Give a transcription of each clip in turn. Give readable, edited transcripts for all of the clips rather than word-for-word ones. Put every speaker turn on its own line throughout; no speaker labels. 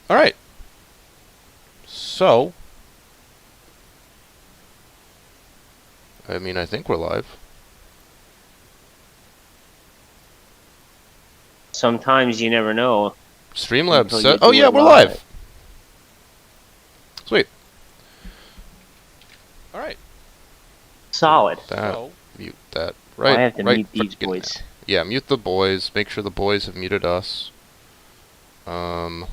All right. So, I mean, I think we're live.
Sometimes you never know
Streamlabs
until you
said, "Oh
do
yeah,
it
we're
live.
live." Sweet. All right.
Solid.
That. So, mute that.
Oh, I
Right.
have to
Right.
mute these
Freaking
boys.
now. Yeah. Mute the boys. Make sure the boys have muted us. Joe,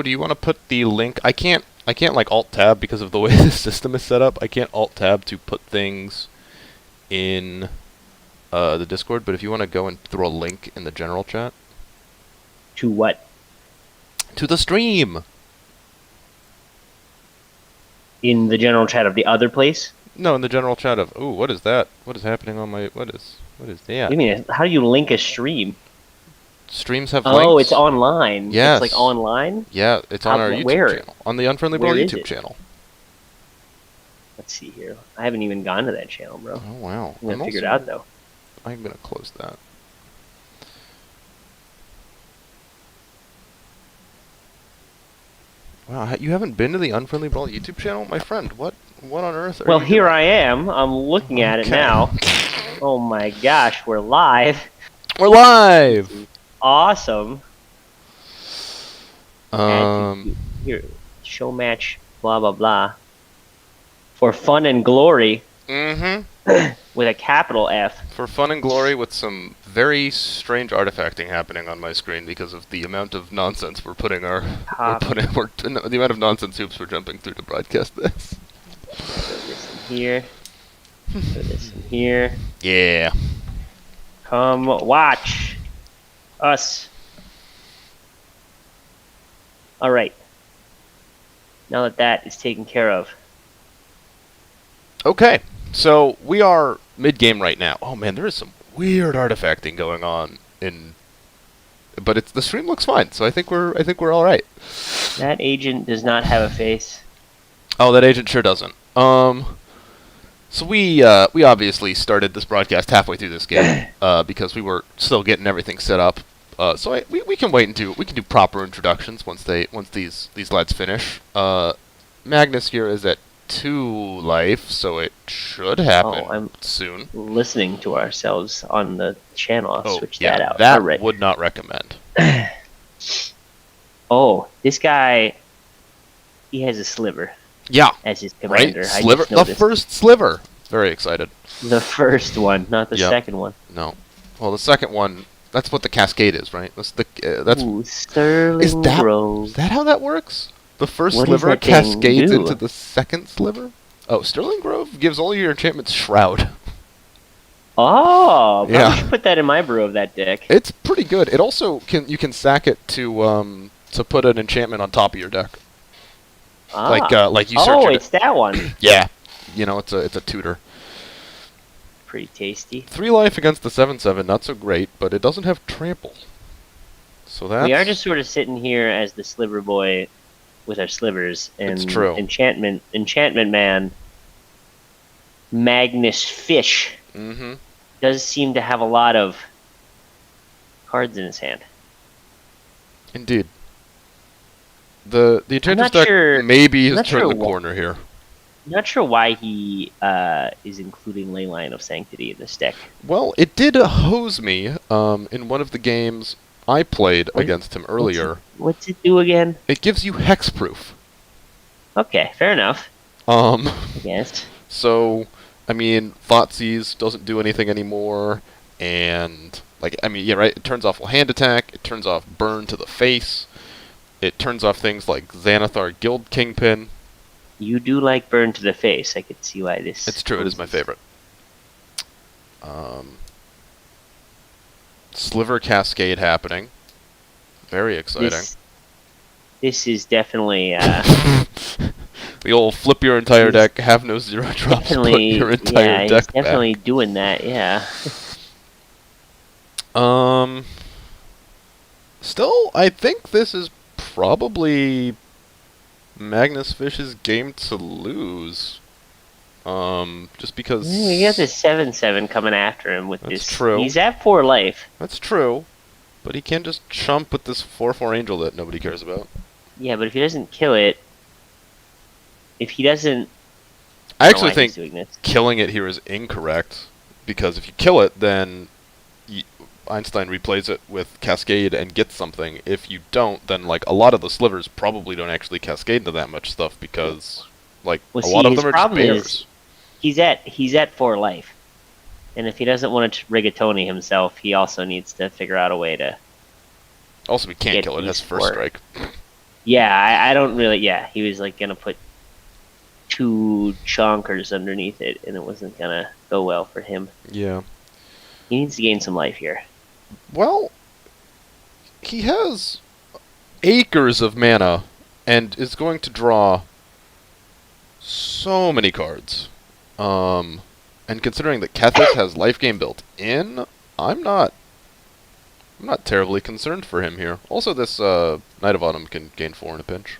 do you want to put the link? I can't like alt tab because of the way the system is set up. I can't alt tab to put things in the Discord. But if you want to go and throw a link in the general chat
To what?
to the stream.
In the general chat of the other place?
No, in the general chat of, ooh, what is that? What is happening on my, what is
What
that?
do you mean? How do you link a stream?
Streams have
Oh,
links.
it's online.
Yes.
It's like online?
Yeah, it's on our YouTube
where?
channel. On the Unfriendly Brawl
Where is
YouTube
it?
channel.
Let's see here. I haven't even gone to that channel, bro.
Oh, wow.
I'm gonna figure it out, though.
I'm going to close that. Wow, you haven't been to the Unfriendly Brawl YouTube channel? My friend, what on earth are
Well,
you
here
doing?
I am. I'm looking at it
Okay.
now. Oh my gosh, we're live.
We're live!
Awesome. Here, Showmatch, blah, blah, blah. For fun and glory.
Mm-hmm.
With a capital F.
For fun and glory with some very strange artifacting happening on my screen because of the amount of nonsense we're putting the amount of nonsense hoops we're jumping through to broadcast this.
Throw this in here. Throw this in here.
Yeah.
Come watch us. Alright. Now that that is taken care of.
Okay. So we are mid-game right now. Oh man, there is some weird artifacting going on but the stream looks fine, so I think we're all right.
That agent does not have a face.
Oh, that agent sure doesn't. So we obviously started this broadcast halfway through this game because we were still getting everything set up. So we can wait and we can do proper introductions once these lads finish. Magnus here is at 2 life, so it should happen soon.
Listening to ourselves on the channel. I'll switch that out.
That would not recommend.
Oh, this guy, he has a sliver.
Yeah.
As his commander.
Right? Sliver. The first sliver. Very excited.
The first one, not the second one.
No. Well, the second one, that's what the cascade is, right?
Ooh, Sterling Grove.
Is that how that works? The first sliver cascades into the second sliver? Oh, Sterling Grove gives all your enchantments Shroud.
Oh, yeah. I should put that in my brew of that deck.
It's pretty good. It also you can sack it to put an enchantment on top of your deck.
Ah.
Like you search it.
Oh, it's that one.
Yeah. You know, it's a tutor.
Pretty tasty.
3 life against the 7/7, not so great, but it doesn't have trample. So that's...
We are just sort of sitting here as the sliver boy with our slivers, and
it's true.
enchantment man MagnusFisch does seem to have a lot of cards in his hand.
Indeed. The Enchantress deck maybe has turned the corner here.
I'm not sure why he is including Leyline of Sanctity in this deck.
Well, it did hose me in one of the games I played against him earlier.
What's it do again?
It gives you hexproof.
Okay, fair enough. I guess.
So, I mean, Thoughtseize doesn't do anything anymore, and it turns off hand attack, it turns off burn to the face, it turns off things like Xanathar Guild Kingpin.
You do like burn to the face. I could see why this...
It's true, it is my favorite. Sliver Cascade happening. Very exciting.
This is definitely...
the old flip your entire deck, have no 0 drops, put your entire deck
he's definitely doing that, yeah.
Still, I think this is probably MagnusFisch's game to lose. Just because...
We got this 7/7 coming after him with this.
That's true.
He's at 4 life.
That's true. But he can just chump with this 4/4 angel that nobody cares about.
Yeah, but if he doesn't kill it, if he doesn't,
I
I don't know
actually
why
think
he's doing this.
killing it here is incorrect, because if you kill it, then Einstein replays it with Cascade and gets something. If you don't, then like a lot of the slivers probably don't actually cascade into that much stuff because like
Well,
a
see,
lot of
his
them are just
problem
bears.
is he's at 4 life, and if he doesn't want to rigatoni himself, he also needs to figure out a way to.
Also, we can't
get
kill it. It has
these
first
for-
strike.
Yeah, I don't really. Yeah, he was like gonna put 2 chonkers underneath it, and it wasn't gonna go well for him.
Yeah.
He needs to gain some life here.
Well, he has acres of mana and is going to draw so many cards. And considering that Kethis has life gain built in, I'm not terribly concerned for him here. Also, this Knight of Autumn can gain 4 in a pinch.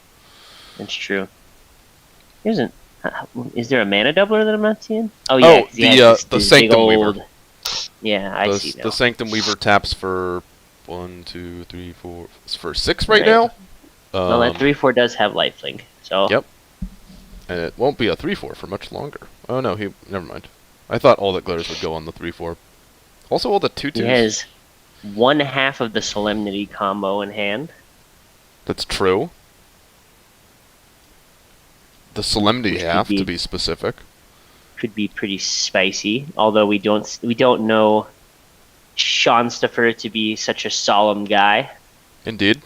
That's true. Isn't? Is there a mana doubler that I'm not seeing? Oh yeah, 'cause he has
the
this big
Sanctum Weaver.
old- Yeah, I see now.
The Sanctum Weaver taps for 1, 2, 3, 4. It's for 6 right
Right.
now.
Well, that 3/4 does have lifelink, so
Yep. And it won't be a 3/4 for much longer. Oh no, never mind. I thought all the glitters would go on the 3/4. Also, all the 2/2s.
he has 1/2 of the Solemnity combo in hand.
That's true. The Solemnity
Which could
half,
be-
to be specific.
Could be pretty spicy, although we don't know Seanstifer to be such a solemn guy.
Indeed.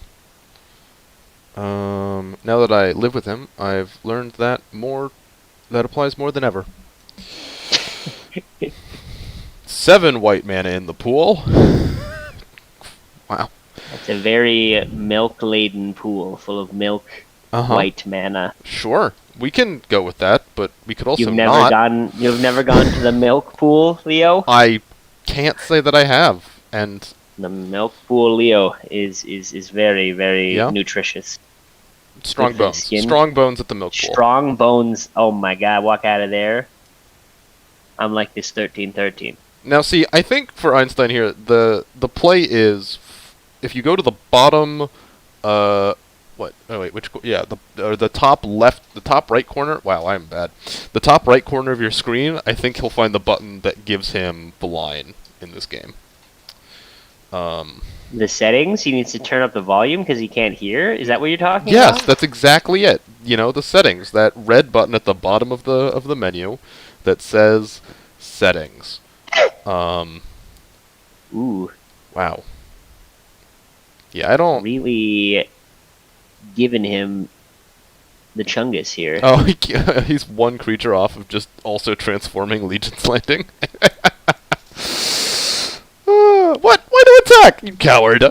Now that I live with him, I've learned that applies more than ever. 7 white mana in the pool. Wow.
It's a very milk-laden pool full of milk, white mana.
Sure, we can go with that, but we could also
You've never
not.
gone to the milk pool, Leo?
I can't say that I have, and
The milk pool, Leo, is very, very
Yeah.
nutritious.
strong
With the
bones.
skin.
Strong bones at the milk pool.
Strong bones. Oh my god, walk out of there. I'm like this 13-13.
Now, see, I think for Einstein here, the play is if you go to the bottom, what? Oh wait, the top left, the top right corner. Wow, I'm bad. The top right corner of your screen. I think he'll find the button that gives him the line in this game.
The settings, he needs to turn up the volume because he can't hear? Is that what you're talking
Yes,
about?
that's exactly it. You know, the settings, that red button at the bottom of the menu that says settings.
Ooh,
Wow. Yeah, I don't.
really giving him the chungus here.
Oh, he's one creature off of just also transforming Legion's Landing. What? Why do attack, you coward?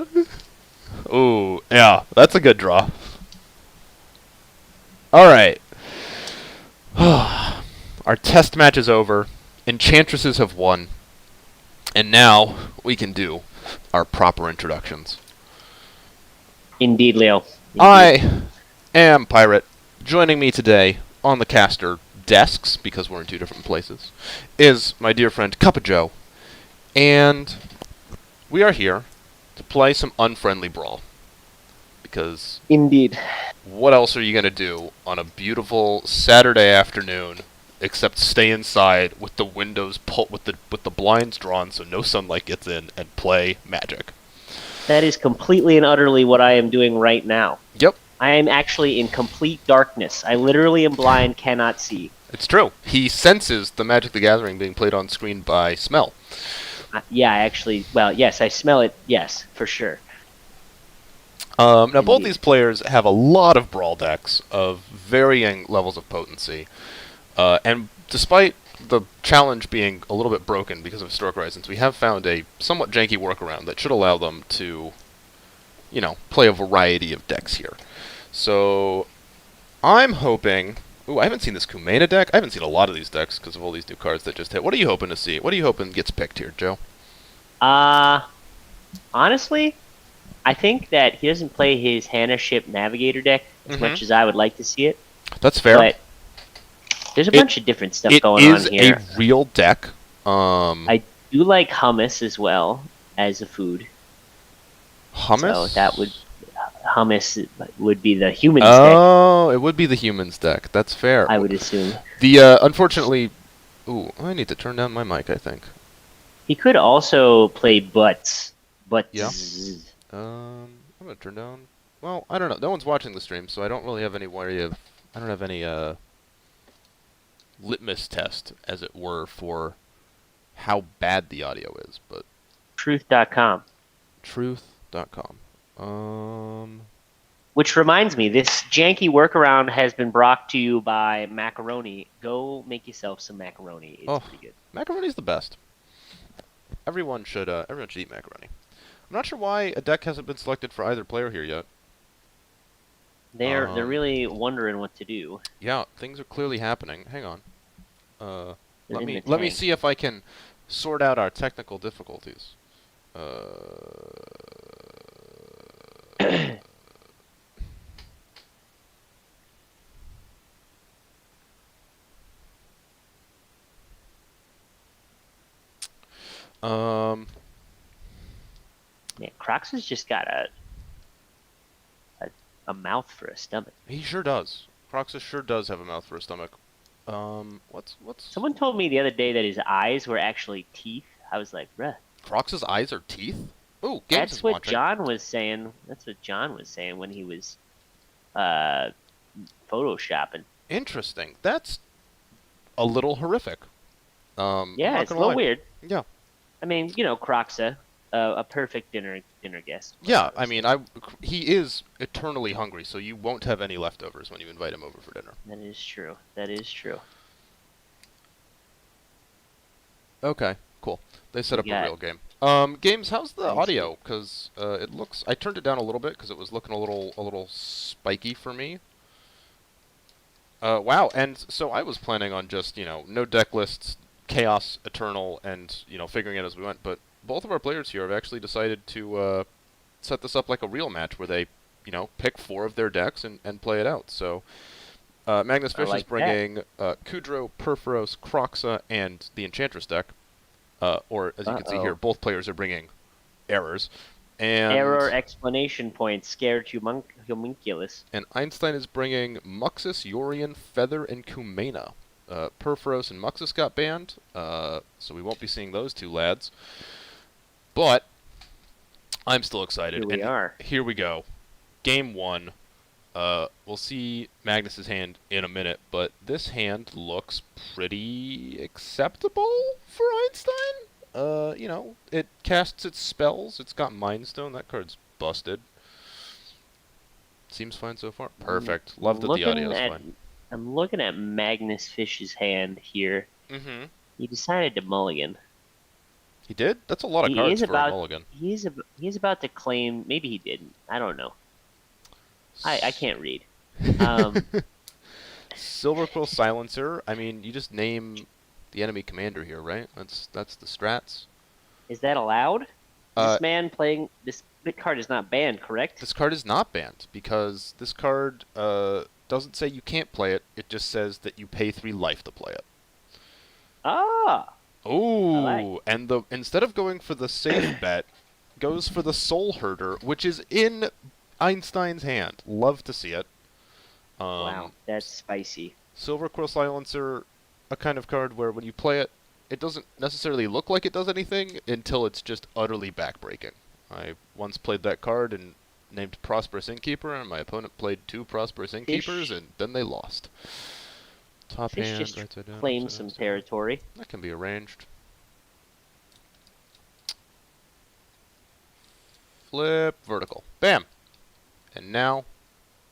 Ooh, yeah, that's a good draw. Alright. Our test match is over. Enchantresses have won. And now we can do our proper introductions.
Indeed, Leo. Indeed.
I am Pirate. Joining me today on the caster desks, because we're in 2 different places, is my dear friend Cup of Joe. And we are here to play some Unfriendly Brawl. Because
Indeed.
what else are you going to do on a beautiful Saturday afternoon except stay inside with the windows with the blinds drawn so no sunlight gets in and play Magic?
That is completely and utterly what I am doing right now.
Yep.
I am actually in complete darkness. I literally am blind, cannot see.
It's true. He senses the Magic the Gathering being played on screen by smell.
Yeah, I actually, well, yes, I smell it, yes, for sure.
Now, both
Indeed.
these players have a lot of Brawl decks of varying levels of potency. And despite the challenge being a little bit broken because of Historic Horizons, we have found a somewhat janky workaround that should allow them to, you know, play a variety of decks here. So, I'm hoping... Ooh, I haven't seen this Kumena deck. I haven't seen a lot of these decks because of all these new cards that just hit. What are you hoping to see? What are you hoping gets picked here, Joe?
Honestly, I think that he doesn't play his Hannah Ship Navigator deck as much as I would like to see it.
That's fair.
But there's a bunch of different stuff going on here.
It is a real deck.
I do like hummus as well as a food. So
Hummus?
that would hummus would be the human's deck,
Oh, it would be the humans deck. That's fair.
I would assume.
The unfortunately, ooh, I need to turn down my mic, I think.
He could also play butts.
Yeah.
Butts.
I'm gonna turn down. Well, I don't know. No one's watching the stream, so I don't really have any way of. I don't have any litmus test, as it were, for how bad the audio is. But
Truth.com.
truth.com.
Which reminds me, this janky workaround has been brought to you by macaroni. Go make yourself some macaroni. It's pretty good.
Macaroni's the best. Everyone should eat macaroni. I'm not sure why a deck hasn't been selected for either player here yet.
They're really wondering what to do.
Yeah, things are clearly happening. Hang on.
They're
Let me see if I can sort out our technical difficulties.
Yeah, Crocs has just got a mouth for a stomach.
He sure does. Croxus sure does have a mouth for a stomach. What's...
Someone told me the other day that his eyes were actually teeth. I was like, bruh.
Crox's eyes are teeth? Ooh, Games
That's what John was saying. That's what John was saying when he was photoshopping.
Interesting. That's a little horrific.
Yeah, it's a little weird.
Yeah.
I mean, you know, Croxa, a perfect dinner guest.
Yeah, I mean, he is eternally hungry, so you won't have any leftovers when you invite him over for dinner.
That is true. That is true.
Okay, cool. They set up a real game. Games, how's the
Nice.
audio? Because it looks... I turned it down a little bit because it was looking a little spiky for me. Wow, and so I was planning on just, no deck lists, chaos, eternal, and, figuring it as we went, but both of our players here have actually decided to set this up like a real match where they, pick 4 of their decks and play it out. So MagnusFisch is bringing Kudro, Perforos, Kroxa, and the Enchantress deck. Or, as you can see here, both players are bringing errors. And
error explanation point, scared homunculus.
And Einstein is bringing Muxus, Yorion, Feather, and Kumena. Perforos and Muxus got banned, so we won't be seeing those 2 lads. But I'm still excited. Here we go. Game 1. We'll see Magnus's hand in a minute, but this hand looks pretty acceptable for Einstein. It casts its spells. It's got Mind Stone. That card's busted. Seems fine so far. Perfect. Love that the audio's fine.
I'm looking at MagnusFisch's hand here.
Mm-hmm.
He decided to mulligan.
He did? That's a lot of cards for a mulligan.
He's about to claim... Maybe he didn't. I don't know. I can't read.
Silver Quill Silencer. I mean, you just name the enemy commander here, right? That's the strats.
Is that allowed? This man playing... This card is not banned, correct?
This card is not banned, because this card doesn't say you can't play it. It just says that you pay 3 life to play it.
Ah!
Ooh, and instead of going for the safe bet, goes for the Soul Herder, which is in Einstein's hand. Love to see it.
Wow, that's spicy.
Silver Quill Silencer, a kind of card where when you play it, it doesn't necessarily look like it does anything until it's just utterly backbreaking. I once played that card and named Prosperous Innkeeper, and my opponent played 2 Prosperous Innkeepers, and then they lost. Top
Fish
hand,
just
right side down,
claimed some territory.
That can be arranged. Flip vertical. Bam! And now,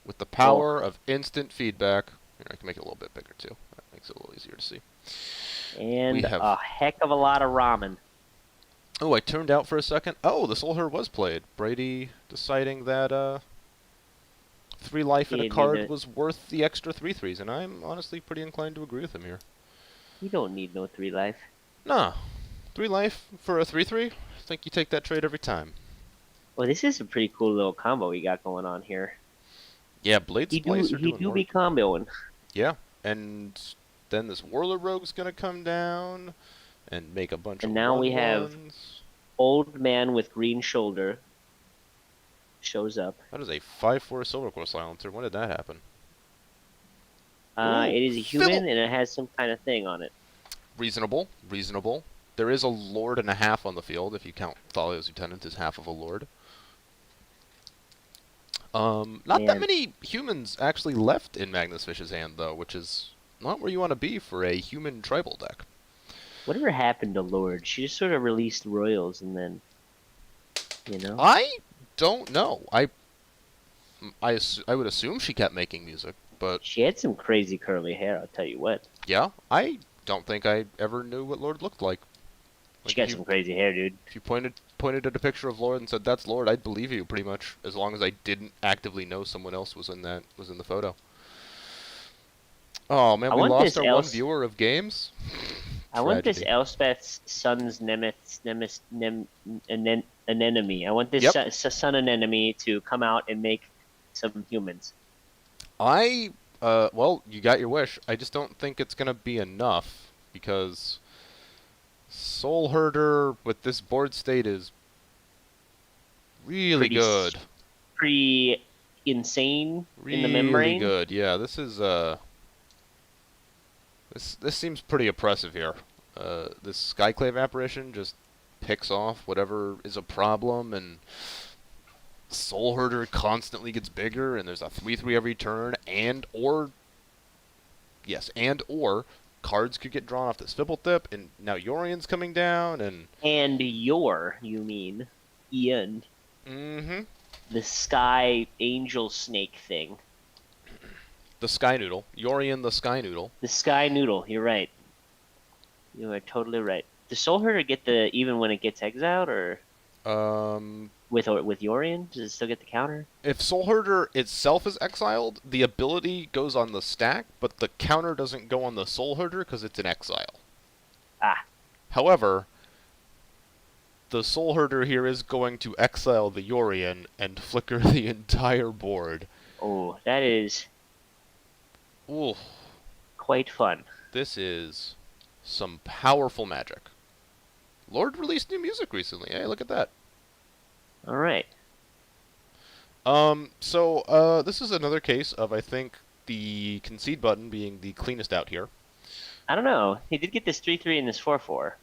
with the power of instant feedback, here, I can make it a little bit bigger too. That makes it a little easier to see.
And a heck of a lot of ramen.
Oh, I turned out for a second. Oh, the Soul Herder was played. Brady deciding that 3 life in a card was worth the extra 3/3s, and I'm honestly pretty inclined to agree with him here.
You don't need no 3 life.
Nah. 3 life for a 3/3? I think you take that trade every time.
Well, this is a pretty cool little combo we got going on here.
Yeah, Blade Splice are doing
He do be comboing.
Yeah, and then this Whirler Rogue's gonna come down and make a bunch of...
And now we have Old Man with Green Shoulder. shows up.
That is a 5-4 Silver Core silencer. When did that happen?
It is a
Fiddle!
human, and it has some kind of thing on it.
Reasonable, reasonable. There is a lord and a half on the field, if you count Thalio's lieutenant as half of a lord. Not that
Man,
many humans actually left in MagnusFisch's hand, though, which is not where you want to be for a human tribal deck.
whatever happened to Lord? She just sort of released Royals, and then, you know,
I don't know. I would assume she kept making music, but
she had some crazy curly hair. I'll tell you what.
yeah, I don't think I ever knew what Lord looked like.
She
Like
got some crazy hair, dude.
if you pointed at a picture of Lord and said that's Lord, I'd believe you pretty much, as long as I didn't actively know someone else was in the photo. Oh man,
I
we
want
lost
this
our one viewer of games.
I want this
Tragedy.
Elspeth's son's anemone. I want this
Yep.
son anemone to come out and make some humans.
Well, you got your wish. I just don't think it's gonna be enough because Soul Herder with this board state is really
Pretty,
good.
pretty insane in the
Really
membrane.
good. Yeah, this is this seems pretty oppressive here. This Skyclave apparition just picks off whatever is a problem, and Soul Herder constantly gets bigger, and there's a 3/3 every turn, and or cards could get drawn off this Fibblethip, and now Yorian's coming down, and
And you mean, Ian,
mm-hmm.
the sky angel snake thing.
The Sky Noodle, Yorian the Sky Noodle.
The sky noodle. You're right. You are totally right. Does Soul Herder get the even when it gets exiled, or with Yorian? Does it still get the counter?
If Soul Herder itself is exiled, the ability goes on the stack, but the counter doesn't go on the Soul Herder because it's in exile.
Ah.
However, the Soul Herder here is going to exile the Yorian and flicker the entire board.
Oh, that is
Ooh,
quite fun.
this is some powerful magic. Lord released new music recently. Hey, look at that.
All right.
This is another case of, I think, the concede button being the cleanest out here.
I don't know. He did get this 3/3 and this 4/4.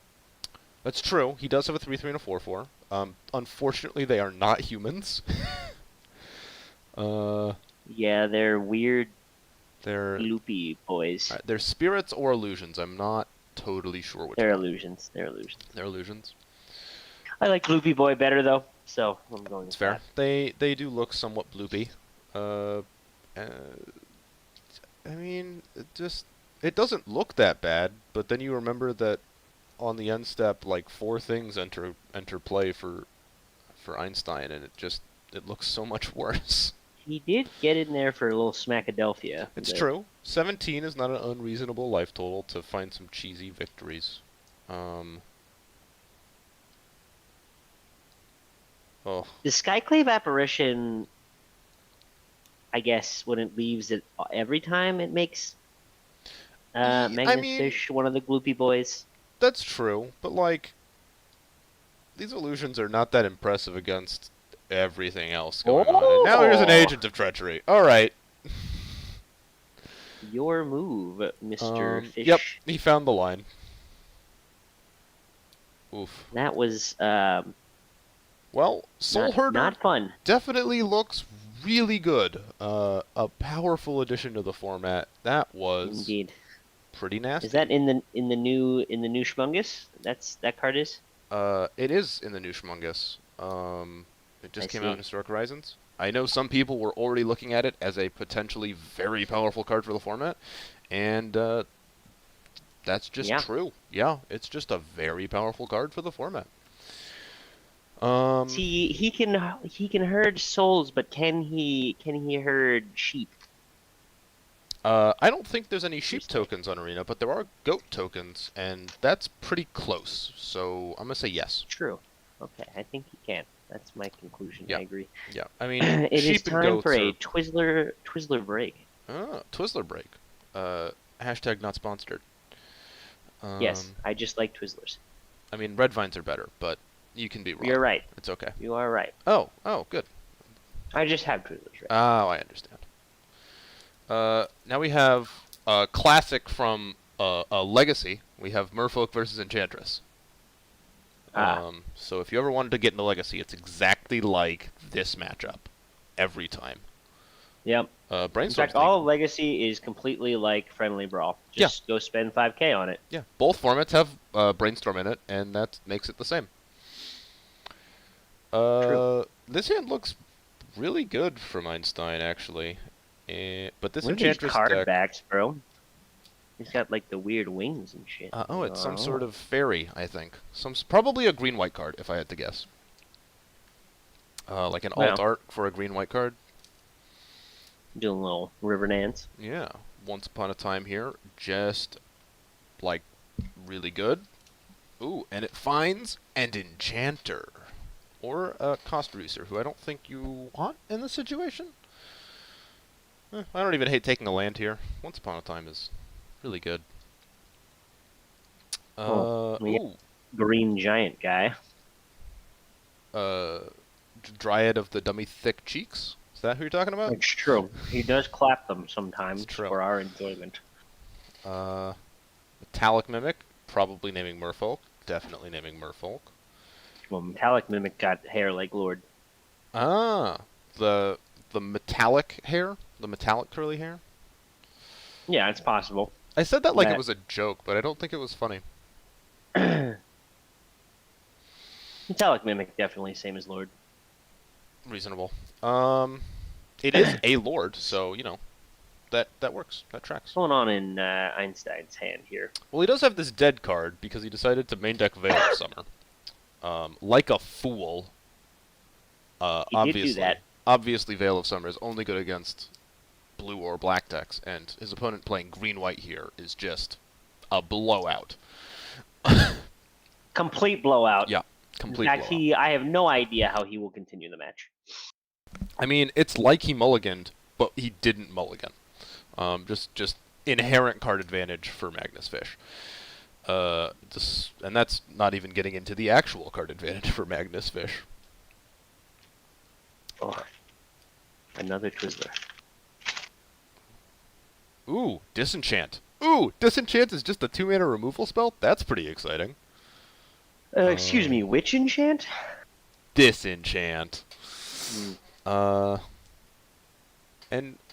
That's true. He does have a 3/3 and a 4/4. Unfortunately, they are not humans.
Yeah, they're weird,
They're
loopy boys.
they're spirits or illusions. I'm not totally sure which
They're
one.
illusions. They're illusions.
They're illusions.
I like loopy boy better though, so I'm going
It's
with
fair.
that.
They do look somewhat bloopy. I mean, it doesn't look that bad, but then you remember that on the end step, like 4 things enter play for Einstein, and it looks so much worse.
He did get in there for a little smackadelphia.
It's true. 17 is not an unreasonable life total to find some cheesy victories. Oh.
The Skyclave apparition, I guess, when it leaves it every time, it makes MagnusFisch one of the gloopy boys.
That's true, but like, these illusions are not that impressive against everything else going on. And now here's an agent of treachery. All right.
Your move, Mr. Fish.
Yep, he found the line. Oof.
That was
well, Soul Herder
not fun.
definitely looks really good. A powerful addition to the format. That was
indeed
pretty nasty.
Is that in the new Schmungus? That card is.
It is in the new Schmungus. It just came out in Historic Horizons. I know some people were already looking at it as a potentially very powerful card for the format, and that's just true. Yeah, it's just a very powerful card for the format.
See, he can herd souls, but can he herd sheep?
I don't think there's any sheep tokens on Arena, but there are goat tokens, and that's pretty close. So I'm gonna say yes.
True. Okay, I think he can. That's my conclusion.
Yeah.
I agree.
Yeah, I mean,
it
sheep
is time for a Twizzler break.
Twizzler break. Hashtag not sponsored.
Yes, I just like Twizzlers.
I mean, red vines are better, but you can be wrong.
You're right.
It's okay.
You are right.
Oh, good.
I just have Twizzlers, right?
Oh, I understand. Now we have a classic from a Legacy. We have Merfolk versus Enchantress. So if you ever wanted to get into Legacy, it's exactly like this matchup every time.
Yep. In fact, all of Legacy is completely like Friendly Brawl. Just go spend 5K on it.
Yeah, both formats have Brainstorm in it, and that makes it the same.
True.
This hand looks really good from Einstein, actually. But this
Look
Enchantress
at these card
deck...
backs, bro. He's got like the weird wings and shit.
oh, it's some sort of fairy, I think. Probably a green-white card, if I had to guess. Like an alt art for a green-white card.
Doing a little river dance.
Yeah. Once Upon a Time here, just like really good. Ooh, and it finds an Enchanter. Or a cost reducer, who I don't think you want in this situation. I don't even hate taking a land here. Once Upon a Time is really good. Ooh.
Green giant guy.
Dryad of the Dummy Thick Cheeks? Is that who you're talking about?
It's true. He does clap them sometimes for our enjoyment.
Metallic Mimic, probably naming Merfolk. Definitely naming Merfolk.
Well, Metallic Mimic got hair like Lord.
Ah, the metallic hair? The metallic curly hair?
Yeah, it's possible.
I said that like it was a joke, but I don't think it was funny.
Metallic Mimic, definitely same as Lord.
Reasonable. It is a Lord, so, you know, that works. That tracks.
What's going on in Einstein's hand here?
Well, he does have this dead card because he decided to main deck Veil of Summer. Like a fool.
He did do that.
Obviously, Veil of Summer is only good against blue or black decks, and his opponent playing green-white here is just a blowout.
Complete blowout.
Yeah, complete
blowout. In fact, I have no idea how he will continue the match.
I mean, it's like he mulliganed, but he didn't mulligan. Just inherent card advantage for MagnusFisch. And that's not even getting into the actual card advantage for MagnusFisch.
Oh, another Twizzler.
Ooh, Disenchant. Ooh, Disenchant is just a 2-mana removal spell? That's pretty exciting.
Excuse me, which enchant?
Disenchant. And,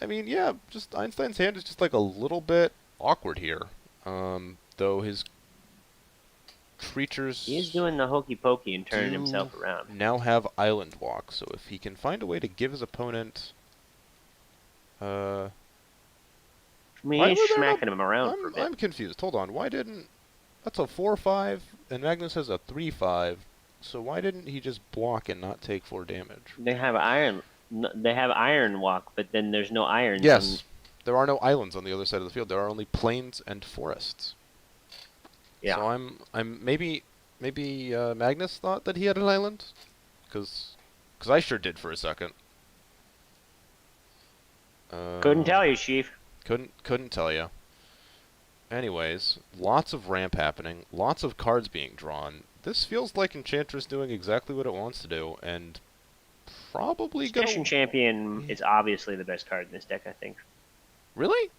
I mean, yeah, just Einstein's hand is just like a little bit awkward here. Though his creatures...
He's doing the hokey pokey and turning himself around.
Now have Island Walk, so if he can find a way to give his opponent...
I mean, he's smacking him around for a bit.
I'm confused. Hold on. Why didn't... That's a 4/5, and Magnus has a 3/5. So why didn't he just block and not take 4 damage?
They have Iron Walk, but then there's no irons.
Yes. There are no islands on the other side of the field. There are only plains and forests. Yeah. So I'm maybe Magnus thought that he had an island, because I sure did for a second.
Couldn't tell you, Chief.
Couldn't tell you. Anyways, lots of ramp happening, lots of cards being drawn. This feels like Enchantress doing exactly what it wants to do, and probably going to...
Session Champion is obviously the best card in this deck, I think.
Really?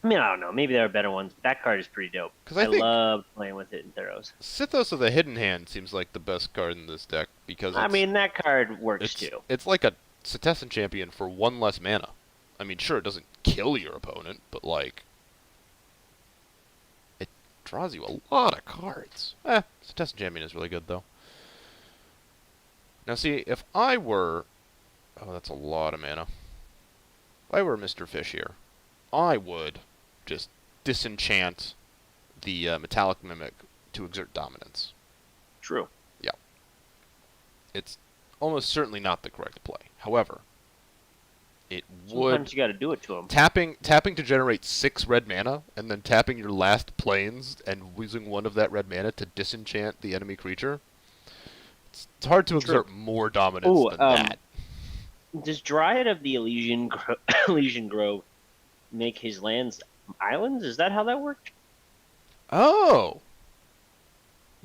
I mean, I don't know. Maybe there are better ones, but that card is pretty dope. Because I love playing with it in Theros.
Sithos of the Hidden Hand seems like the best card in this deck, because
I mean, that card works too.
It's like a Setessan Champion for 1 less mana. I mean, sure, it doesn't kill your opponent, but, like... it draws you a lot of cards. Setessan Champion is really good, though. Now, see, if I were... oh, that's a lot of mana. If I were Mr. Fish here, I would just disenchant the Metallic Mimic to exert dominance.
True.
Yeah. It's almost certainly not the correct play. However, it would...
sometimes you gotta do it to him.
Tapping to generate 6 red mana, and then tapping your last plains and using 1 of that red mana to disenchant the enemy creature. It's hard to exert more dominance than that.
Does Dryad of the Elysian Grove make his lands islands? Is that how that worked?
Oh!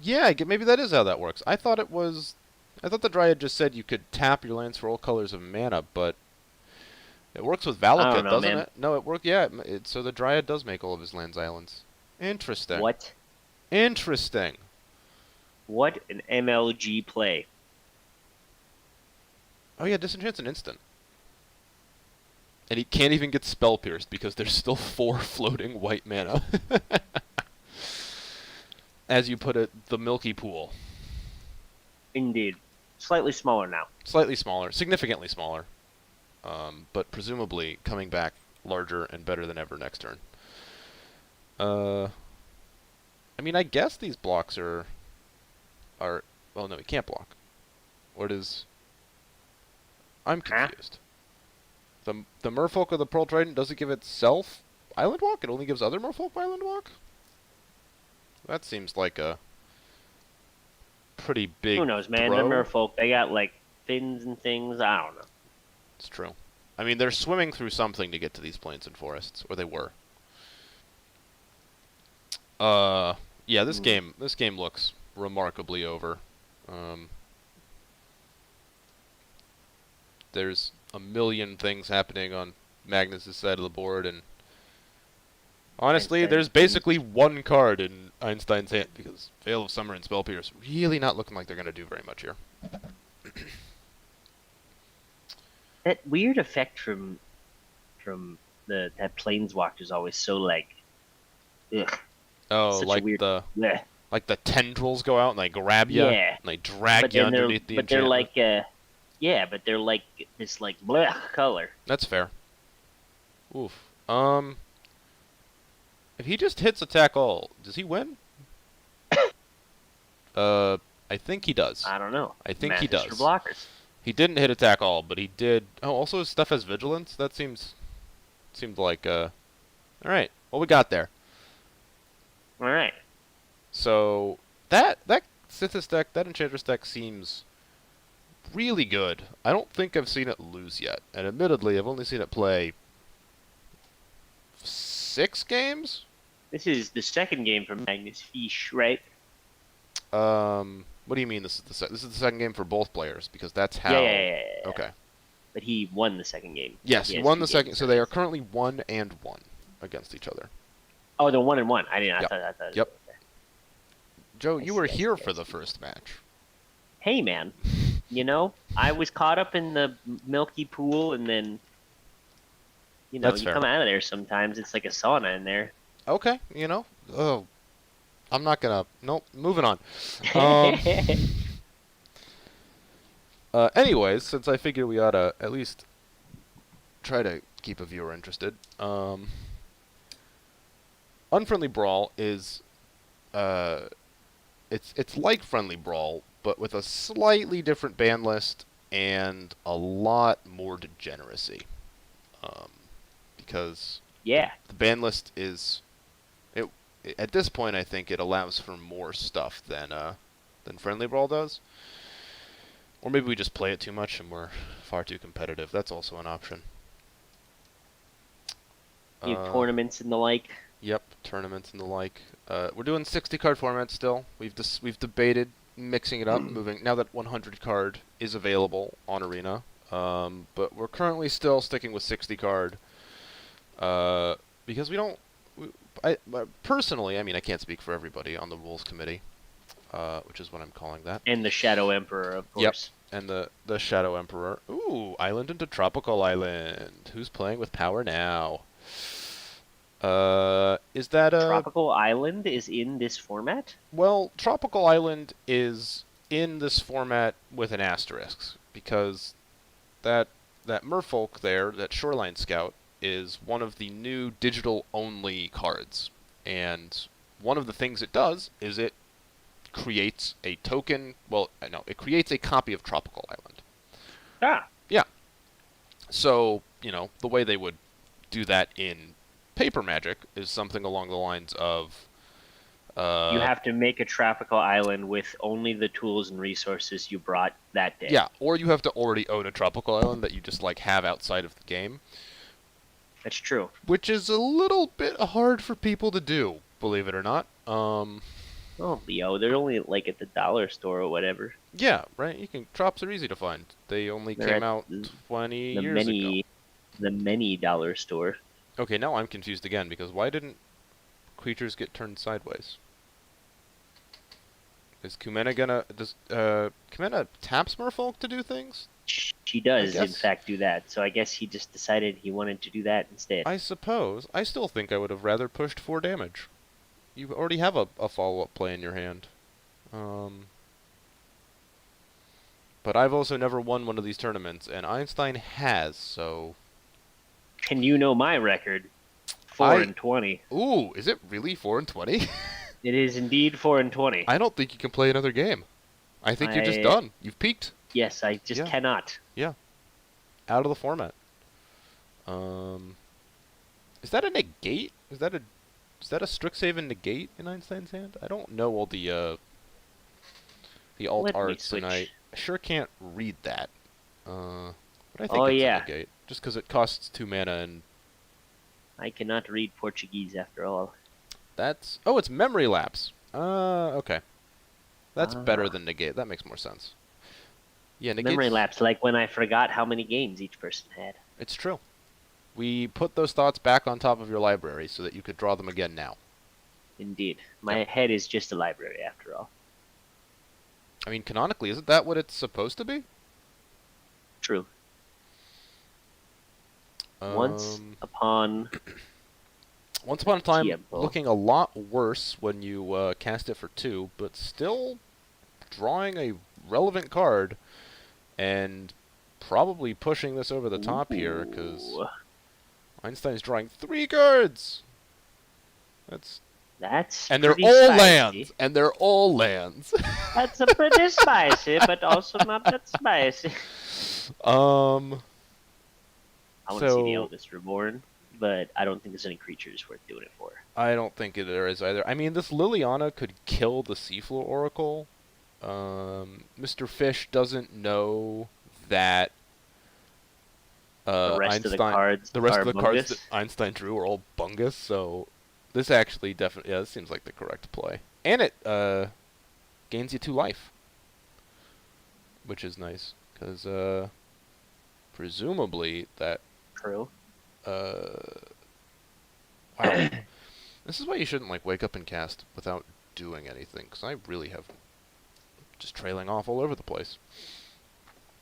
Yeah, maybe that is how that works. I thought it was I thought the Dryad just said you could tap your lands for all colors of mana, but it works with Valakut, doesn't it? No, it works. Yeah, so the Dryad does make all of his lands islands. Interesting.
What?
Interesting.
What an MLG play.
Oh yeah, Disenchant's an instant. And he can't even get Spell Pierced because there's still 4 floating white mana. As you put it, the Milky Pool.
Indeed. Slightly smaller now.
Slightly smaller. Significantly smaller. But presumably coming back larger and better than ever next turn. I mean, I guess these blocks are... Well, no, he can't block. What is... I'm confused. The Merfolk of the Pearl Trident doesn't give itself Island Walk? It only gives other Merfolk Island Walk? That seems like a pretty big
Who knows, man?
throw.
The Merfolk, they got, like, fins and things. I don't know.
It's true. I mean, they're swimming through something to get to these plains and forests, or they were. Yeah, this game looks remarkably over. There's a million things happening on Magnus' side of the board, and honestly, there's basically one card in Einstein's hand, because Veil of Summer and Spell Pierce really not looking like they're going to do very much here.
That weird effect from that Planeswalker is always so, like, ugh.
Oh,
Such
like
a weird,
the like the tendrils go out and they grab you,
yeah,
and they drag you underneath the enchantment.
They're like, yeah, but they're like this, like, blech color.
That's fair. Oof. If he just hits attack all, does he win? I think he does.
I don't know.
I think he does.
For blockers.
He didn't hit attack all, but he did. Oh, also his stuff has vigilance. That seemed like all right. What we got there?
All right.
So that Sythis deck, that Enchantress deck seems really good. I don't think I've seen it lose yet, and admittedly, I've only seen it play 6 games.
This is the second game for MagnusFisch, right?
What do you mean this is the second game for both players? Because that's how.
Yeah.
Okay.
But he won the second game.
Yes, he won the second. So they are currently 1-1 against each other.
Oh, they're 1-1. I didn't.
Yep.
I thought.
Yep.
Okay.
Joe, you were here for the first match.
Hey, man. You know, I was caught up in the Milky Pool, and then, you know,
That's
you
fair.
come out of there sometimes. It's like a sauna in there.
Okay, you know. Oh, I'm not gonna. Nope. Moving on. Anyways, since I figure we ought to at least try to keep a viewer interested, Unfriendly Brawl is, it's like Friendly Brawl, but with a slightly different ban list and a lot more degeneracy. Because
Yeah.
the ban list is, at this point, I think it allows for more stuff than Friendly Brawl does. Or maybe we just play it too much and we're far too competitive. That's also an option.
You have tournaments and the like.
Yep, tournaments and the like. We're doing 60-card format still. We've debated mixing it up, moving now that 100 card is available on Arena. But we're currently still sticking with 60 card because we don't. Personally, I mean, I can't speak for everybody on the rules committee, which is what I'm calling that.
And the Shadow Emperor, of course.
Yep, and the Shadow Emperor. Ooh, island into tropical island. Who's playing with power now? Is that a...
Tropical Island is in this format?
Well, Tropical Island is in this format with an asterisk, because that Merfolk there, that Shoreline Scout, is one of the new digital-only cards. And one of the things it does is it creates a token... Well, no, it creates a copy of Tropical Island.
Ah.
Yeah. So, you know, the way they would do that in Paper Magic is something along the lines of...
you have to make a tropical island with only the tools and resources you brought that day.
Yeah, or you have to already own a tropical island that you just, like, have outside of the game.
That's true.
Which is a little bit hard for people to do, believe it or not.
Oh, yo, they're only like at the dollar store or whatever.
Yeah, right. Drops are easy to find. They only
They're
came
at
out 20
the
years ago.
many dollar store.
Okay, now I'm confused again because why didn't creatures get turned sideways? Is Kumena gonna does Kumena tap Smurfolk to do things?
She
I
does, in
guess.
fact, do that. So I guess he just decided he wanted to do that instead.
I suppose. I still think I would have rather pushed 4 damage. You already have a follow-up play in your hand. But I've also never won one of these tournaments, and Einstein has, so...
And you know my record, 4-20.
Ooh, is it really 4-20?
It is indeed 4-20.
I don't think you can play another game. I think you're just
I
done. You've peaked.
Yes, I just
Yeah.
cannot.
Yeah. Out of the format. Is that a negate? Is that a Strixhaven negate in Einstein's hand? I don't know all the alt
Let me
arts, and I
switch.
sure can't read that. But I think
Oh
it's a
yeah,
negate, just because it costs 2 mana, and
I cannot read Portuguese after all.
that's... Oh, it's memory lapse. Okay. That's better
Ah.
than negate. That makes more sense. Yeah, negate's...
Memory lapse, like when I forgot how many games each person had.
It's true. We put those thoughts back on top of your library so that you could draw them again now.
Indeed. My
Yep.
head is just a library after all.
I mean, canonically, isn't that what it's supposed to be?
True. Once upon
a time,
Tiempo.
looking a lot worse when you cast it for 2, but still drawing a relevant card and probably pushing this over the top here, because
Ooh,
Einstein's drawing 3 cards!
that's
And they're
pretty
all
spicy.
lands! And they're all lands!
That's a pretty spicy, but also not that spicy. I want to see the Eldest Reborn, but I don't think there's any creatures worth doing it for.
I don't think there is either. I mean, this Liliana could kill the Seafloor Oracle. Mr. Fish doesn't know that
The rest of the
Einstein,
cards
the rest
are
of the cards
bungus.
that Einstein drew are all bungus, so this actually definitely, yeah, this seems like the correct play. And it gains you 2 life, which is nice, because presumably that...
True.
Wow. This is why you shouldn't, like, wake up and cast without doing anything, because I really have just trailing off all over the place.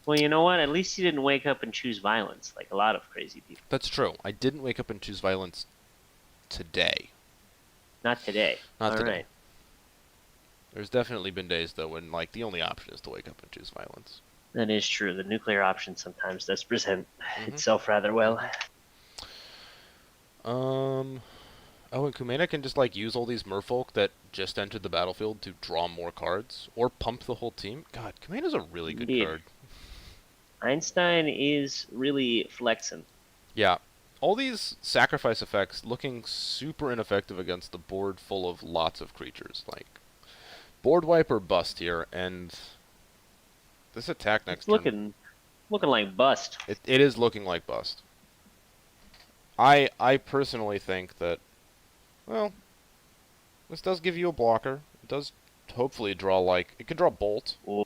Well, you know what? At least you didn't wake up and choose violence, like a lot of crazy people.
That's true. I didn't wake up and choose violence today.
Not today.
Not
All
today.
right.
There's definitely been days, though, when, like, the only option is to wake up and choose violence.
That is true. The nuclear option sometimes does present itself rather well.
Oh, and Kumena can just, like, use all these merfolk that just entered the battlefield to draw more cards, or pump the whole team. God, Kumena's a really good
Indeed.
card.
Einstein is really flexing.
Yeah. All these sacrifice effects looking super ineffective against the board full of lots of creatures. Like, board wipe or bust here, and this attack next turn...
looking like bust.
It is looking like bust. I personally think that, well, this does give you a blocker. It does hopefully draw, like, it can draw Bolt.
Oh,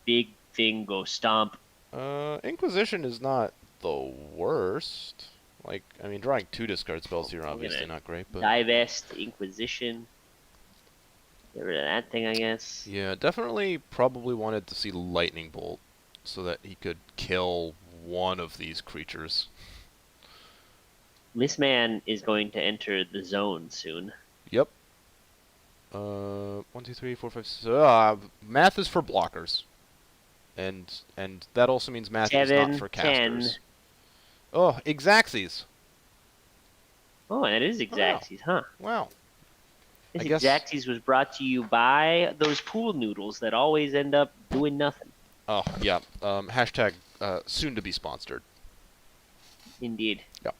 big thing go stomp.
Inquisition is not the worst. Like, I mean, drawing 2 discard spells here obviously not great, but...
Divest, Inquisition. Get rid of that thing, I guess.
Yeah, definitely probably wanted to see Lightning Bolt so that he could kill one of these creatures.
This man is going to enter the zone soon.
Yep. 1, 2, 3, 4, 5, 6... math is for blockers. And that also means math is not for casters.
10.
Oh, Exaxes.
Oh, and it is Exaxes, huh?
Wow.
This
I guess...
Exaxes was brought to you by those pool noodles that always end up doing nothing.
Oh, yeah. Hashtag soon to be sponsored.
Indeed.
Yep.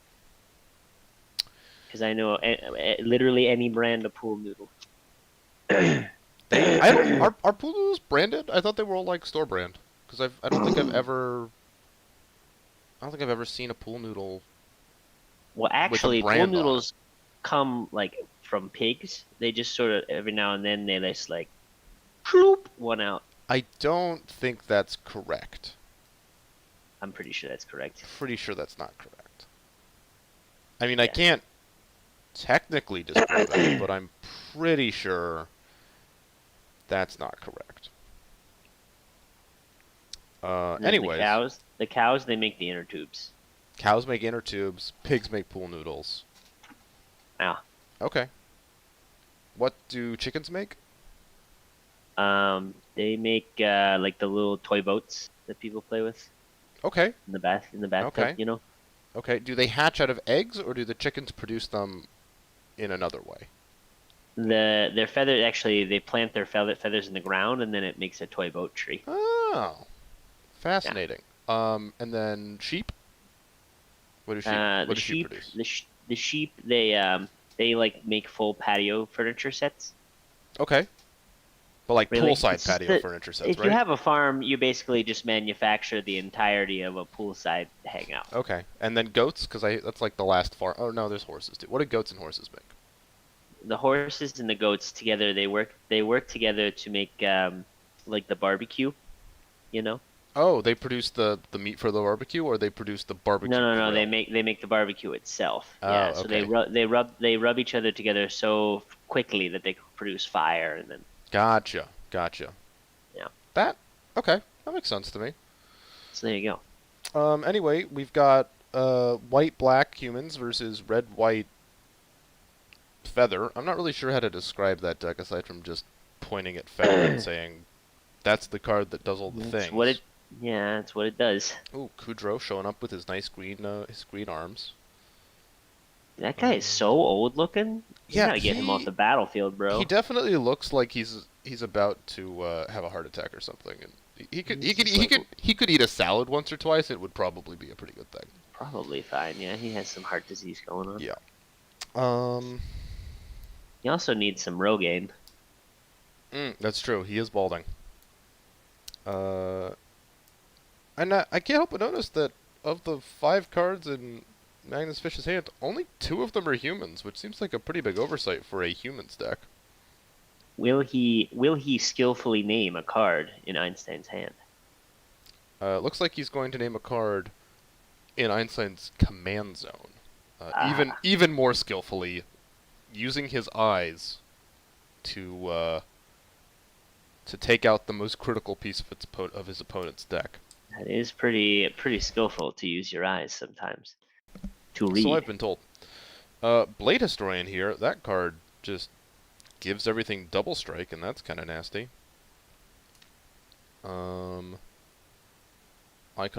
Because I know literally any brand of pool noodle.
Are pool noodles branded? I thought they were all like store brand. Because I don't think I've ever seen a pool noodle.
Well, actually, pool noodles come like from pigs. They just sort of every now and then they just like, ploop, one out.
I don't think that's correct.
I'm pretty sure that's correct.
Pretty sure that's not correct. I mean, I can't technically disprove it, but I'm pretty sure that's not correct. Anyways,
the cows, they make the inner tubes.
Cows make inner tubes. Pigs make pool noodles.
Yeah.
Okay. What do chickens make?
They make like the little toy boats that people play with.
Okay.
In the bathtub,
Okay.
you know.
Okay. Do they hatch out of eggs, or do the chickens produce them in another way?
Their feathers actually they plant their feathers in the ground, and then it makes a toy boat tree.
Oh, fascinating. Yeah. And then sheep. What do sheep? What do sheep produce?
The sheep they like make full patio furniture sets.
Okay. But like
really?
Poolside patio furniture sets,
if
right?
If you have a farm, you basically just manufacture the entirety of a poolside hangout.
Okay. And then goats, because that's like the last farm. Oh no, there's horses too. What do goats and horses make?
The horses and the goats together, they work together to make like the barbecue, you know.
Oh, they produce the meat for the barbecue, or they produce the barbecue?
No. They make the barbecue itself.
Oh,
yeah. So
okay.
they rub each other together so quickly that they produce fire, and then.
Gotcha.
Yeah.
Okay. That makes sense to me.
So there you go.
Anyway, we've got white-black humans versus red-white Feather. I'm not really sure how to describe that deck aside from just pointing at Feather and saying that's the card that does all the things.
That's what it does.
Ooh, Kudrow showing up with his nice green arms.
That guy is so old looking. You gotta get him off the battlefield, bro.
He definitely looks like he's about to have a heart attack or something, and he could eat a salad once or twice. It would probably be a pretty good thing.
Probably fine. Yeah, he has some heart disease going on.
Yeah.
He also needs some Rogaine.
That's true. He is balding. And I can't help but notice that of the 5 cards in MagnusFisch's hand, only 2 of them are humans, which seems like a pretty big oversight for a humans deck.
Will he skillfully name a card in Einstein's hand?
Looks like he's going to name a card in Einstein's command zone. Even more skillfully, using his eyes to take out the most critical piece of his opponent's deck.
That is pretty skillful to use your eyes sometimes to read.
So I've been told. Blade Historian here. That card just gives everything double strike, and that's kind of nasty. Icon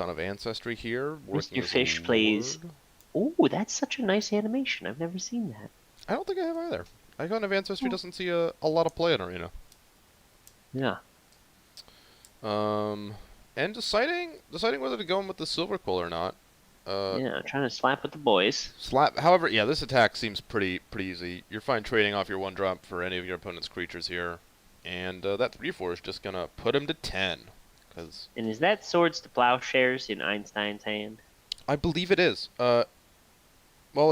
of Ancestry here.
MagnusFisch plays. Ooh, that's such a nice animation. I've never seen that.
I don't think I have either. Icon of Ancestry doesn't see a lot of play in Arena.
Yeah.
And deciding whether to go in with the Silver Quill or not.
Trying to slap with the boys.
However, yeah, this attack seems pretty easy. You're fine trading off your 1-drop for any of your opponent's creatures here. And that 3/4 is just going to put him to 10.
And is that Swords to Plowshares in Einstein's hand?
I believe it is. Well,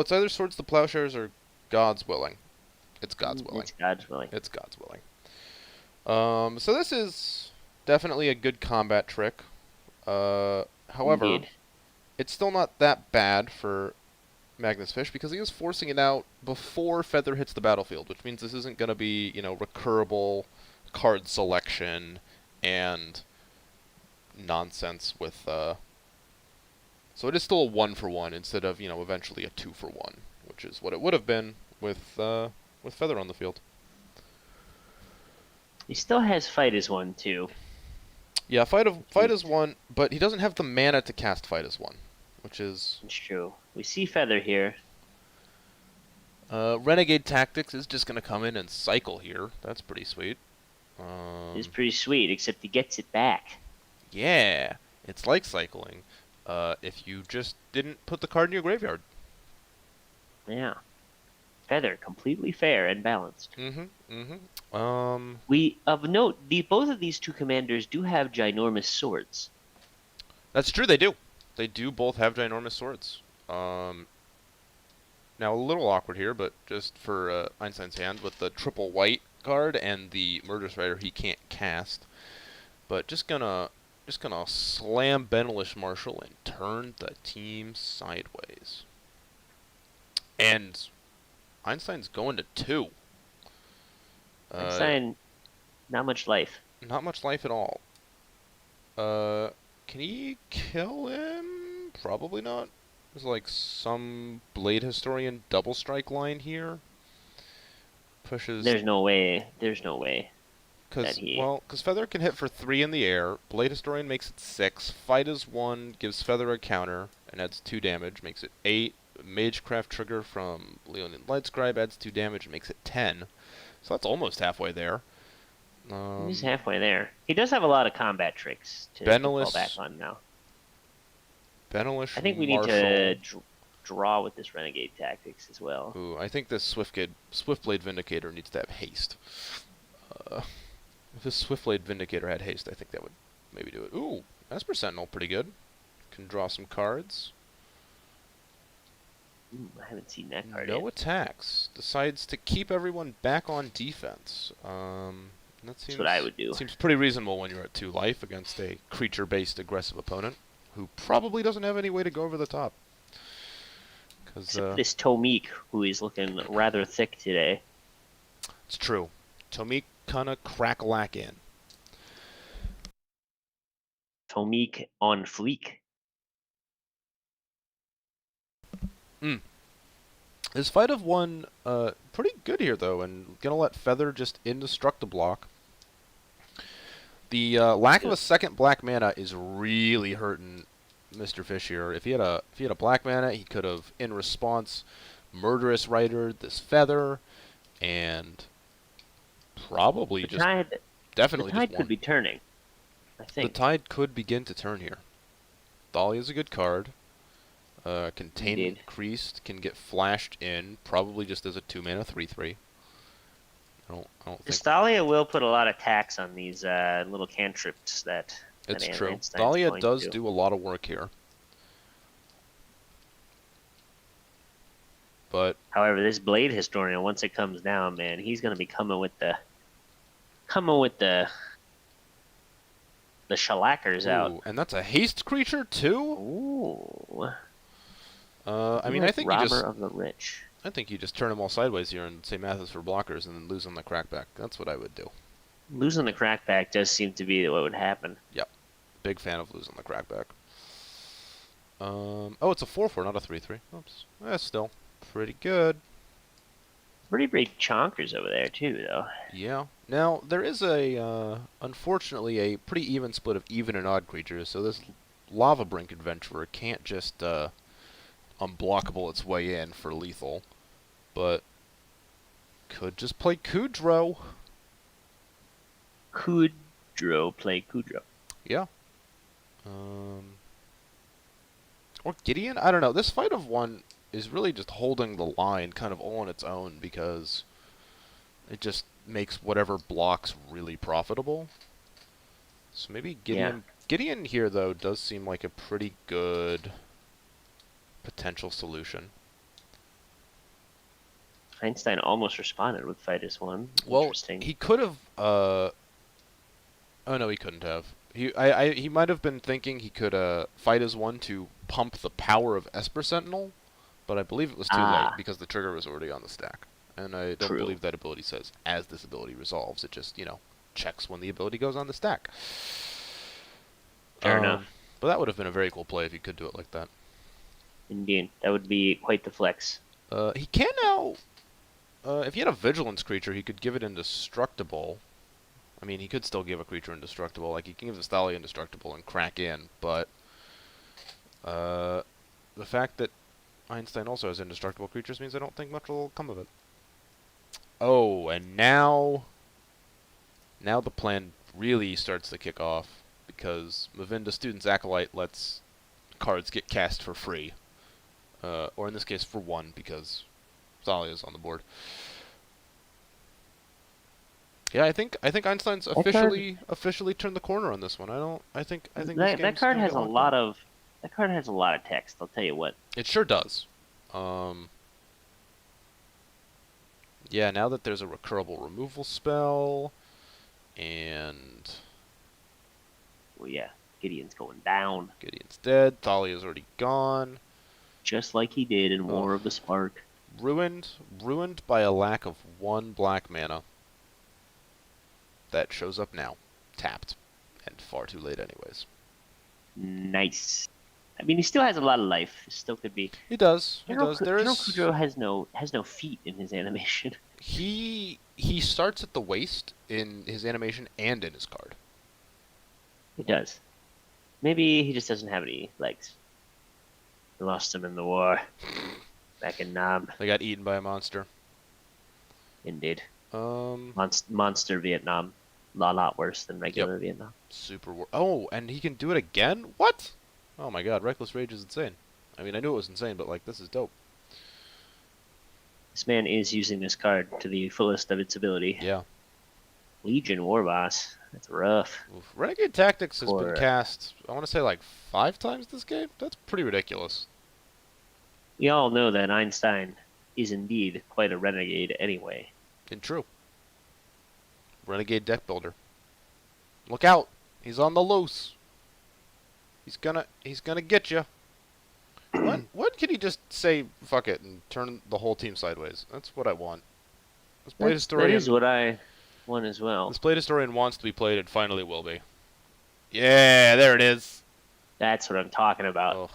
it's either Swords to Plowshares or God's Willing. It's God's Willing. It's God's Willing. So this is definitely a good combat trick. However,
Indeed.
It's still not that bad for MagnusFisch because he is forcing it out before Feather hits the battlefield, which means this isn't going to be, recurable card selection and nonsense with. So it is still a 1-for-1 instead of, eventually a 2-for-1, which is what it would have been with Feather on the field.
He still has Fight as 1 too.
Yeah, Fight as 1, but he doesn't have the mana to cast Fight as 1, which is.
It's true. We see Feather here.
Renegade Tactics is just gonna come in and cycle here. That's pretty sweet.
It's pretty sweet, except he gets it back.
Yeah, it's like cycling. If you just didn't put the card in your graveyard.
Yeah. Feather, completely fair and balanced. We of note, both of these 2 commanders do have ginormous swords.
That's true. They do. They do both have ginormous swords. Now a little awkward here, but just for Einstein's hand with the triple white card and the Murderous Rider he can't cast. But just gonna slam Benelish Marshall and turn the team sideways. And Einstein's going to 2.
Einstein, not much life.
Not much life at all. Can he kill him? Probably not. There's like some Blade Historian double strike line here. Pushes.
There's no way.
Because Feather can hit for 3 in the air. Blade Historian makes it 6. Fight is 1, gives Feather a counter, and adds 2 damage, makes it 8. Magecraft Trigger from Leonin Lightscribe adds 2 damage and makes it 10. So that's almost halfway there.
He's halfway there. He does have a lot of combat tricks to fall back on now.
Benelish
I think we
Marshall.
need to draw with this Renegade Tactics as well.
Ooh, I think this Swiftblade Vindicator needs to have haste. If this Swiftblade Vindicator had haste, I think that would maybe do it. Ooh, Esper Sentinel, pretty good. Can draw some cards.
Ooh, I haven't seen that card
No
yet.
attacks. Decides to keep everyone back on defense. That's
what I would do.
Seems pretty reasonable when you're at 2 life against a creature-based aggressive opponent who probably doesn't have any way to go over the top.
Except this Tomik, who is looking rather thick today.
It's true. Tomik kinda crack-a-lack in.
Tomik on fleek.
This fight of 1, pretty good here, though, and gonna let Feather just indestruct the block. The lack of a second black mana is really hurting Mr. Fisch here. If he had a black mana, he could have, in response, Murderous Rider this Feather, and probably
The
just
tide could be turning, I think.
The tide could begin to turn here. Thalia is a good card. Containment Increased can get flashed in, probably just as a 2-mana 3/3. I don't think...
Thalia will put a lot of tax on these little cantrips that...
It's true. Thalia does do a lot of work here. But...
However, this Blade Historian, once it comes down, man, he's going to be coming with the shellackers out.
And that's a haste creature, too?
Ooh.
I mean, I think
Robber of the Rich.
I think you just turn them all sideways here and say math is for blockers and then lose on the crackback. That's what I would do.
Losing the crackback does seem to be what would happen.
Yep. Big fan of losing the crackback. Oh, it's a 4/4, not a 3/3. Oops. That's still pretty good.
Pretty big chonkers over there, too, though.
Yeah. Now, there is unfortunately, a pretty even split of even and odd creatures, so this Lava Brink Adventurer can't just, unblockable its way in for lethal, but could just play Kudro.
Play Kudro.
Yeah. Or Gideon? I don't know. This fight of 1 is really just holding the line kind of all on its own because it just makes whatever blocks really profitable. So maybe Gideon...
Yeah.
Gideon here, though, does seem like a pretty good potential solution.
Einstein almost responded with Fight is 1.
Well, he could have... Oh, no, he couldn't have. He might have been thinking he could Fight as 1 to pump the power of Esper Sentinel, but I believe it was too late because the trigger was already on the stack. And I don't believe that ability says, as this ability resolves. It just, checks when the ability goes on the stack.
Fair enough.
But that would have been a very cool play if he could do it like that.
Indeed. That would be quite the flex.
He can now... if he had a Vigilance creature, he could give it Indestructible. I mean, he could still give a creature Indestructible. Like, he can give the Thalia Indestructible and crack in, but... the fact that Einstein also has Indestructible creatures means I don't think much will come of it. Oh, and now the plan really starts to kick off, because Mavinda Student's Acolyte lets cards get cast for free. Or in this case, for 1, because Thalia's on the board. Yeah, I think Einstein's officially turned the corner on this one. I think
that card has a lot of text. I'll tell you what.
It sure does. Yeah, now that there's a recurable removal spell, and
Well, yeah, Gideon's going down.
Gideon's dead. Thalia's already gone.
Just like he did in War of the Spark.
Ruined by a lack of 1 black mana. That shows up now. Tapped. And far too late anyways.
Nice. I mean, he still has a lot of life. It still could be.
He does.
General Kudro has no feet in his animation.
He starts at the waist in his animation and in his card.
He does. Maybe he just doesn't have any legs. We lost him in the war. Back in Nam.
They got eaten by a monster.
Indeed. Monster Vietnam. A lot worse than regular Vietnam.
Oh, and he can do it again? What? Oh my god, Reckless Rage is insane. I mean, I knew it was insane, but, like, this is dope.
This man is using this card to the fullest of its ability.
Yeah.
Legion War Boss. That's rough.
Oof. Renegade Tactics has been cast, I want to say, like, 5 times this game? That's pretty ridiculous.
We all know that Einstein is indeed quite a renegade anyway.
And true. Renegade deck builder. Look out! He's on the loose. He's gonna get you. When can he just say fuck it and turn the whole team sideways? That's what I want. That
is what I want as well.
This Blade Historian wants to be played and finally will be. Yeah, there it is.
That's what I'm talking about.
Ugh.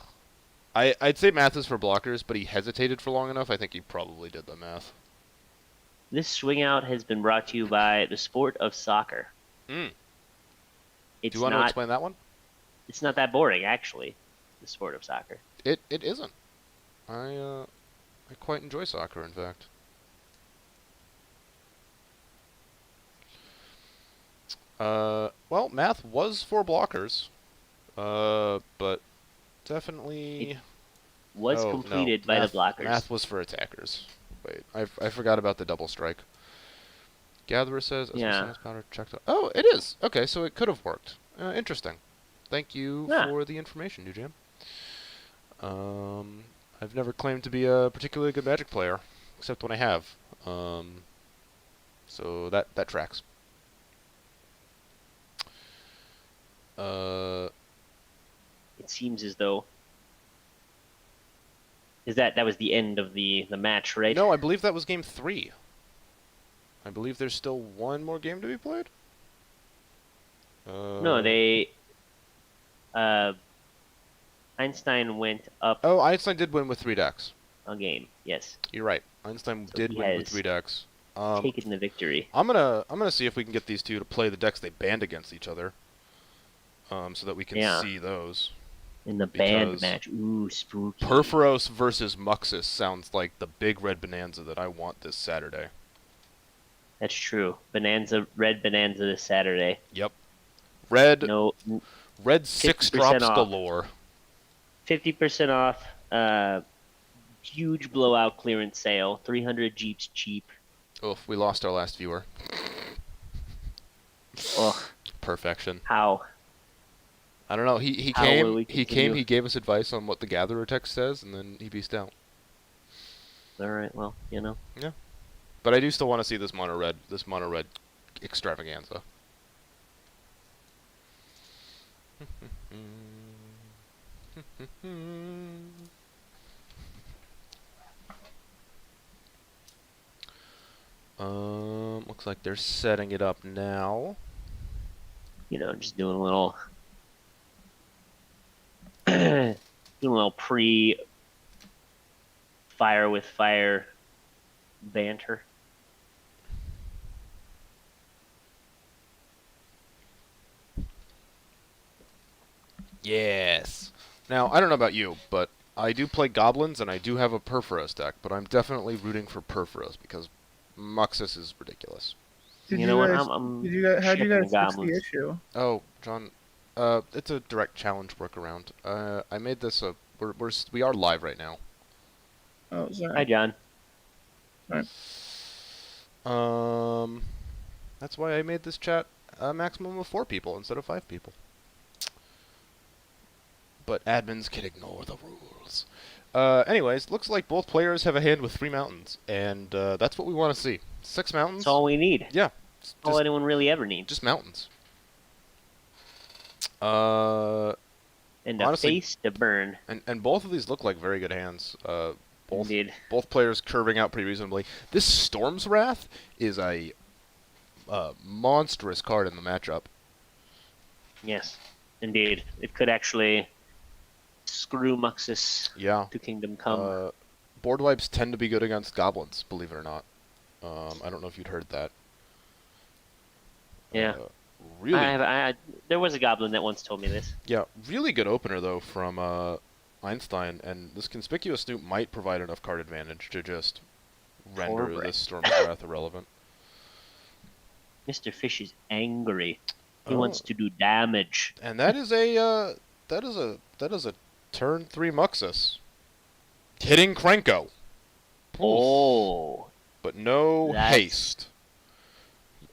I'd say math is for blockers, but he hesitated for long enough. I think he probably did the math.
This swing out has been brought to you by the sport of soccer.
Do you want to explain that one?
It's not that boring, actually. The sport of soccer.
It isn't. I quite enjoy soccer, in fact. Well, math was for blockers, but definitely
it was completed by the blockers.
Math was for attackers. Wait, I forgot about the double strike. Gatherer says, powder checked out. Oh, it is. Okay, so it could have worked. Interesting. Thank you for the information, New Jam. I've never claimed to be a particularly good Magic player, except when I have. So that tracks.
It seems as though that was the end of the match, right?
No, I believe that was game 3. I believe there's still one more game to be played.
No, they. Einstein went up.
Oh, Einstein did win with 3 decks.
A game, yes.
You're right. Einstein did win with 3 decks.
Taken the victory.
I'm gonna see if we can get these two to play the decks they banned against each other. So that we can see those.
In the band match. Ooh, spooky.
Perforos versus Muxus sounds like the big red bonanza that I want this Saturday.
That's true. Red bonanza this Saturday.
Yep. Red 6 drops
off.
galore.
50% off. Huge blowout clearance sale. 300 Jeeps cheap.
Oof, we lost our last viewer.
Ugh.
Perfection.
How?
I don't know. He came. He gave us advice on what the Gatherer text says, and then he beasted out.
All right. Well, Yeah.
But I do still want to see this mono red extravaganza. Looks like they're setting it up now.
Just doing a little pre-fire with fire banter.
Yes. Now, I don't know about you, but I do play goblins, and I do have a Perforos deck, but I'm definitely rooting for Perforos, because Muxus is ridiculous.
How'd you guys
fix the issue?
Oh, John, it's a direct challenge workaround. I made this we are live right now.
Oh, sorry.
Hi, John.
Sorry.
That's why I made this chat a maximum of 4 people instead of 5 people. But admins can ignore the rules. Anyways, looks like both players have a hand with 3 mountains, and that's what we want to see. 6 mountains.
That's all we need.
Yeah.
All anyone really ever needs.
Just mountains.
And
honestly,
a face to burn.
And both of these look like very good hands.
Indeed.
Both players curving out pretty reasonably. This Storm's Wrath is a monstrous card in the matchup.
Yes, indeed. It could actually screw Muxus to Kingdom Come.
Board wipes tend to be good against goblins, believe it or not. I don't know if you'd heard that.
Yeah.
Really?
There was a goblin that once told me this.
Yeah, really good opener, though, from Einstein, and this Conspicuous Snoop might provide enough card advantage to just render this Storm's Wrath irrelevant.
Mr. Fish is angry. He wants to do damage.
And that is a turn 3 Muxus. Hitting Krenko.
Oh.
But no haste.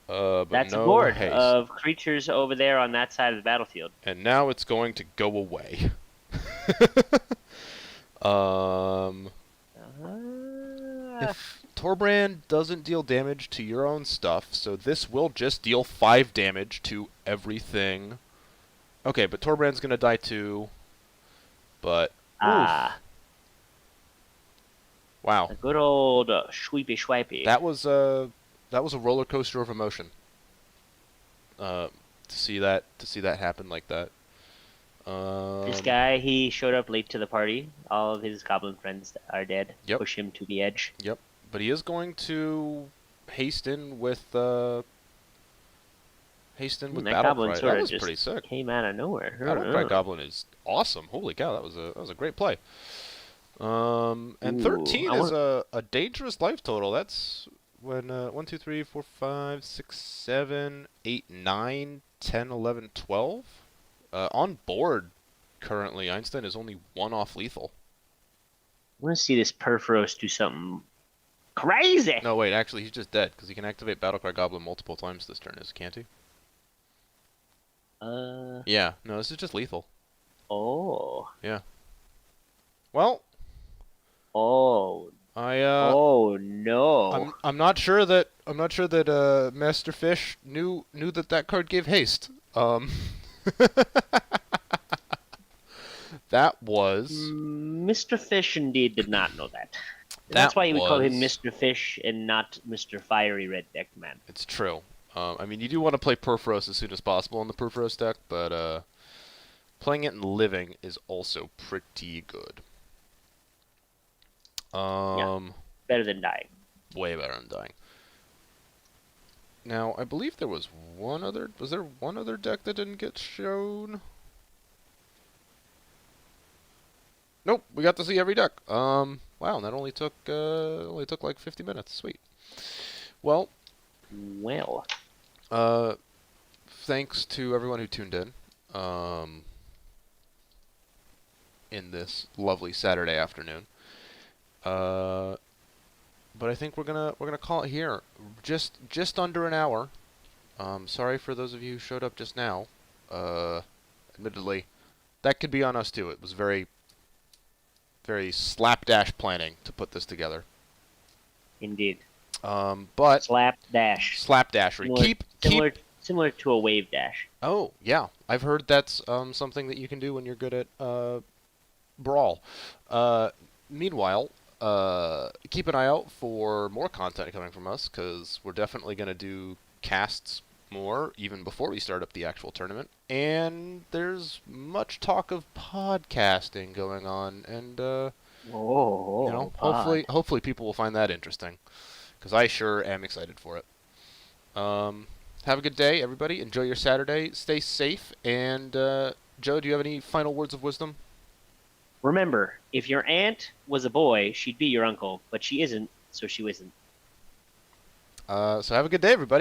That's a board of creatures over there on that side of the battlefield.
And now it's going to go away. If Torbrand doesn't deal damage to your own stuff, so this will just deal 5 damage to everything. Okay, but Torbrand's gonna die too. But oof. Wow.
A good old sweepy swipey.
That was a roller coaster of emotion. To see that happen like that.
This guy, he showed up late to the party. All of his goblin friends are dead.
Yep.
Push him to the edge.
Yep. But he is going to haste in with
that
Battlecry.
goblin sort
That
of
was
just
pretty sick.
came out of nowhere.
Battlecry Goblin is awesome. Holy cow, that was a great play. And 13 is a dangerous life total. That's when 1, 2, 3, 4, 5, 6, 7, 8, 9, 10, 11, 12. On board currently, Einstein is only 1 off lethal.
I want to see this Perforos do something crazy.
No, wait, actually, he's just dead because he can activate Battlecry Goblin multiple times this turn, can't he? Yeah, no, this is just lethal.
Oh.
Yeah. Well.
Oh. Oh no.
I'm not sure that MagnusFisch knew that card gave haste. That was
Mr. Fish indeed did not know that. That's why you would call him Mr. Fish and not Mr. Fiery Red Deck Man.
It's true. I mean, you do want to play Perforos as soon as possible in the Perforos deck, but playing it in Living is also pretty good.
Yeah, better than dying.
Way better than dying. Now, I believe there was one other... Was there one other deck that didn't get shown? Nope, we got to see every deck. Wow, that only took like 50 minutes. Sweet. Well, thanks to everyone who tuned in this lovely Saturday afternoon. But I think we're gonna call it here. Just under an hour. Sorry for those of you who showed up just now. Admittedly, that could be on us too. It was very slapdash planning to put this together.
Indeed.
But
slapdashery. Similar to a wave dash.
Oh yeah, I've heard that's something that you can do when you're good at Brawl. Meanwhile, keep an eye out for more content coming from us, because we're definitely going to do casts more, even before we start up the actual tournament. And there's much talk of podcasting going on, and hopefully people will find that interesting, because I sure am excited for it. Have a good day, everybody. Enjoy your Saturday. Stay safe. And Joe, do you have any final words of wisdom?
Remember, if your aunt was a boy, she'd be your uncle, but she isn't, so she isn't.
So have a good day, everybody.